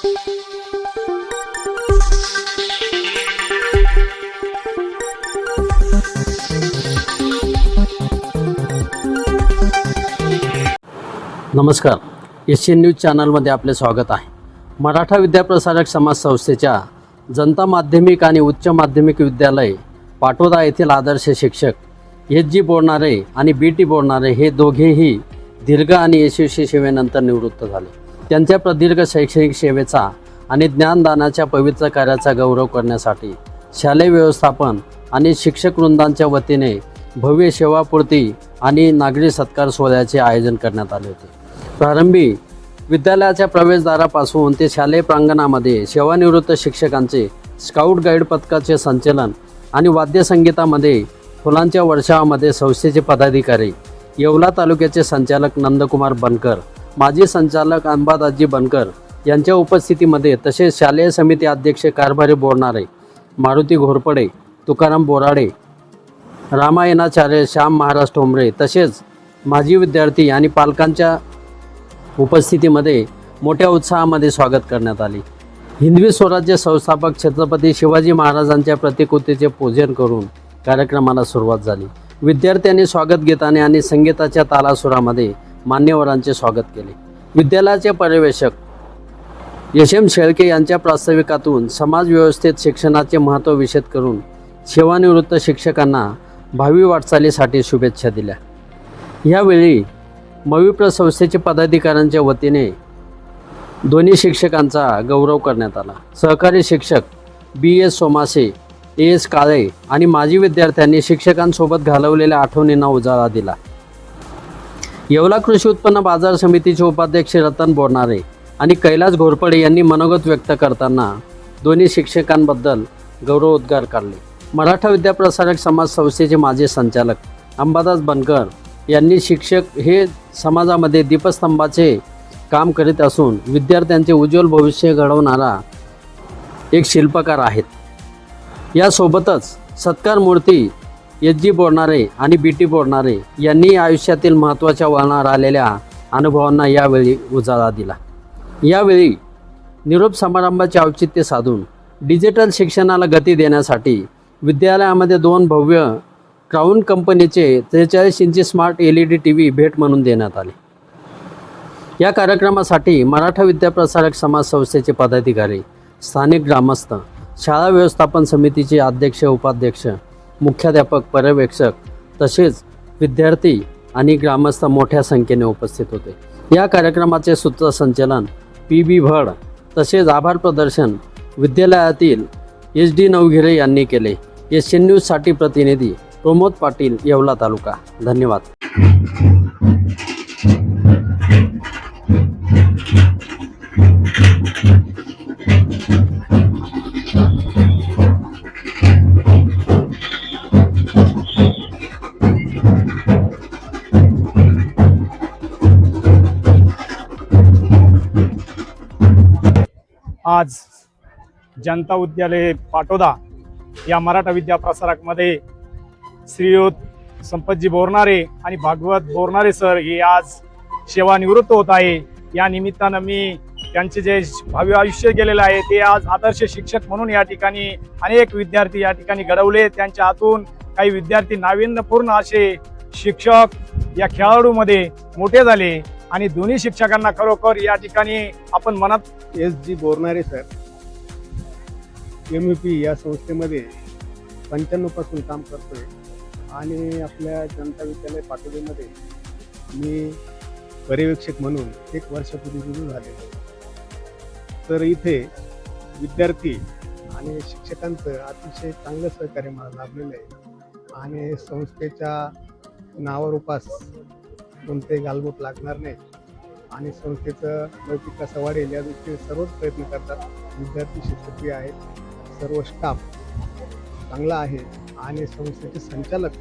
नमस्कार, Asian news चॅनलमध्ये आपले स्वागत आहे. मराठा विद्याप्रसारक समाज संस्थेच्या जनता माध्यमिक आणि उच्च माध्यमिक विद्यालय पाटोदा येथील आदर्श शिक्षक एच.जी. बोरनारे आणि बी.टी. बोरनारे हे दोघेही दीर्घ आणि यशस्वी सेवेनंतर निवृत्त झाले. त्यांच्या प्रदीर्घ शैक्षणिक सेवेचा आणि ज्ञानदानाच्या पवित्र कार्याचा गौरव करण्यासाठी शालेय व्यवस्थापन आणि शिक्षक वृंदांच्या वतीने भव्य सेवापूर्ती आणि नागरी सत्कार सोहळ्याचे आयोजन करण्यात आले होते. प्रारंभी विद्यालयाच्या प्रवेशद्वारापासून ते शालेय प्रांगणामध्ये सेवानिवृत्त शिक्षकांचे स्काउट गाईड पथकाचे संचलन आणि वाद्यसंगीतामध्ये फुलांच्या वर्षावामध्ये संस्थेचे पदाधिकारी, येवला तालुक्याचे संचालक नंदकुमार बनकर, माजी संचालक अंबादासजी बनकर यांच्या उपस्थितीमध्ये, तसेच शालेय समिती अध्यक्ष कारभारी बोरनारे, मारुती घोरपडे, तुकाराम बोराडे, रामायणाचार्य श्याम महाराज ठोंबरे तसेच माजी विद्यार्थी आणि पालकांच्या उपस्थितीमध्ये मोठ्या उत्साहामध्ये स्वागत करण्यात आले. हिंदवी स्वराज्य संस्थापक छत्रपती शिवाजी महाराजांच्या प्रतिकृतीचे पूजन करून कार्यक्रमाला सुरुवात झाली. विद्यार्थ्यांनी स्वागत गीताने आणि संगीताच्या तालासुरामध्ये मान्यवरांचे स्वागत केले. विद्यालयाचे पर्यवेक्षक यशम शेळके यांच्या प्रास्ताविकातून समाज व्यवस्थेत शिक्षणाचे महत्त्व विशद करून सेवानिवृत्त शिक्षकांना भावी वाटचालीसाठी शुभेच्छा दिल्या. यावेळी मविप्र संस्थेचे पदाधिकाऱ्यांच्या वतीने दोन्ही शिक्षकांचा गौरव करण्यात आला. सहकारी शिक्षक B.S. सोमासे, A.S. काळे आणि माजी विद्यार्थ्यांनी शिक्षकांसोबत घालवलेल्या आठवणींना उजाळा दिला. येवला कृषी उत्पन्न बाजार समितीचे उपाध्यक्ष रतन बोरनारे आणि कैलास घोरपडे यांनी मनोगत व्यक्त करताना दोन्ही शिक्षकांबद्दल गौरवोद्गार काढले. मराठा विद्याप्रसारक समाज संस्थेचे माजी संचालक अंबादास बनकर यांनी शिक्षक हे समाजामध्ये दीपस्तंभाचे काम करीत असून विद्यार्थ्यांचे उज्ज्वल भविष्य घडवणारा एक शिल्पकार आहेत. यासोबतच सत्कार मूर्ती एच.जी. बोरनारे आणि बी.टी. बोरनारे यांनी आयुष्यातील महत्त्वाच्या वळणावर आलेल्या अनुभवांना यावेळी उजाळा दिला. यावेळी निरोप समारंभाचे औचित्य साधून डिजिटल शिक्षणाला गती देण्यासाठी विद्यालयामध्ये 2 भव्य क्राऊन कंपनीचे 43 इंची स्मार्ट LED TV भेट म्हणून देण्यात आले. या कार्यक्रमासाठी मराठा विद्याप्रसारक समाज संस्थेचे पदाधिकारी, स्थानिक ग्रामस्थ, शाळा व्यवस्थापन समितीचे अध्यक्ष, उपाध्यक्ष, मुख्याध्यापक, पर्यवेक्षक तसेच विद्यार्थी आणि ग्रामस्थ मोठ्या संख्येने उपस्थित होते. या कार्यक्रमाचे सूत्रसंचालन P.B. भड तसेच आभार प्रदर्शन विद्यालयातील S.D. नवघिरे यांनी केले. एशियन न्यूजसाठी प्रतिनिधी प्रमोद पाटील, येवला तालुका. धन्यवाद. आज जनता विद्यालय पाटोदा या मराठा विद्याप्रसारकमध्ये श्रीयुत संपतजी बोरनारे आणि भागवत बोरनारे सर हे आज सेवानिवृत्त होत आहे. या निमित्तानं मी त्यांचे जे भावी आयुष्य गेलेलं आहे ते आज आदर्श शिक्षक म्हणून या ठिकाणी अनेक विद्यार्थी या ठिकाणी घडवले. त्यांच्या हातून काही विद्यार्थी नाविन्यपूर्ण असे शिक्षक या खेळाडूमध्ये मोठे झाले आणि दोन्ही शिक्षकांना खरोखर या ठिकाणी आपण मनात एच.जी. बोरनारे सर MUP या संस्थेमध्ये 95 पासून काम करतोय आणि आपल्या जनता विद्यालय पाटोदीमध्ये मी पर्यवेक्षक म्हणून 1 वर्षापूर्वी रुजू झालेलो. तर इथे विद्यार्थी आणि शिक्षकांचं अतिशय चांगलं सहकार्य मला लाभलेलं आहे आणि संस्थेच्या नावारूपास कोणतेही गालबोट लागणार नाही आणि संस्थेचं लौकिक कसा वाढेल या दृष्टीने सर्वच प्रयत्न करतात. विद्यार्थी शिक्षकी आहेत, सर्व स्टाफ चांगला आहे आणि संस्थेचे संचालक